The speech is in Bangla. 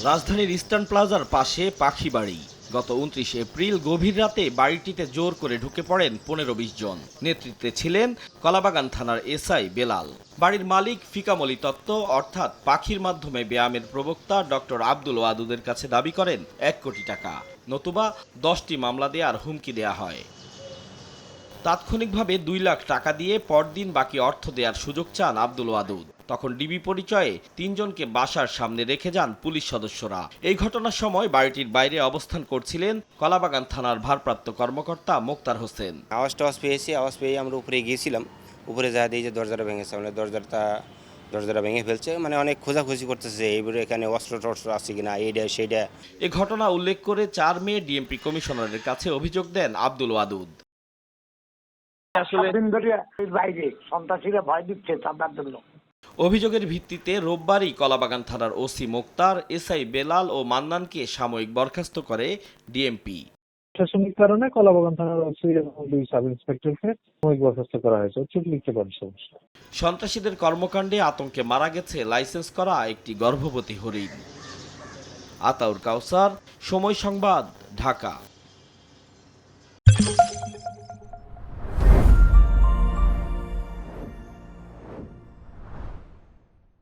রাজধানীর ইস্টার্ন প্লাজার পাশে পাখি বাড়ি। গত ২৯ এপ্রিল গভীর রাতে বাড়িটিতে জোর করে ঢুকে পড়েন ১৫-২০ জন। নেতৃত্বে ছিলেন কলাবাগান থানার এসআই বেলাল। বাড়ির মালিক ফিকামলি তত্ত্ব অর্থাৎ পাখির মাধ্যমে ব্যায়ামের প্রবক্তা ডক্টর আব্দুল ওয়াদুদের কাছে দাবি করেন ১ কোটি টাকা, নতুবা ১০টি মামলা দেওয়ার হুমকি দেয়া হয়। তাৎক্ষণিকভাবে ২ লাখ টাকা দিয়ে পরদিন বাকি অর্থ দেওয়ার সুযোগ চান আব্দুল ওয়াদুদ। তখন ডিবি পরিচয়ে ৩ জনকে বাসার সামনে রেখে যান পুলিশ সদস্যরা। এই ঘটনার সময় বাড়িটির বাইরে অবস্থান করছিলেন কলাবাগান থানার ভারপ্রাপ্ত কর্মকর্তা মোক্তার হোসেন। আওয়াজ পেয়েছি, আওয়াজ পেয়ে আমরা উপরে গিয়েছিলাম। উপরে যা দিয়ে যে দরজাটা ভেঙেছে, মানে দরজাটা ভেঙে ফেলছে, মানে অনেক খোঁজাখুঁজি করতেছে এইবারে এখানে অস্ত্র টস্ত্র আছে কিনা, এইটা সেইটা। এ ঘটনা উল্লেখ করে ৪ মে ডিএমপি কমিশনারের কাছে অভিযোগ দেন আব্দুল ওয়াদুদ। আসলে দিন ধরে বাইরে সন্ত্রাসীরা ভয় দিচ্ছে চাঁদার জন্য। অভিযোগের ভিত্তিতে রোববারই কলাবাগান থানার ওসি মোক্তার, এসআই বেলাল ও মান্নানকে সাময়িক বরখাস্ত করে ডিএমপি। প্রশাসনিক কারণে কলাবাগান থানার ওসি এবং ২ সাব ইন্সপেক্টরকে সাময়িক বরখাস্ত করা হয়েছে। চুপ লিখতে পারেন সমস্যা। সন্ত্রাসীদের কর্মকাণ্ডে আতঙ্কে মারা গেছে লাইসেন্স করা একটি গর্ভবতী হরিণ। আতাউর কাউসার, সময় সংবাদ, ঢাকা।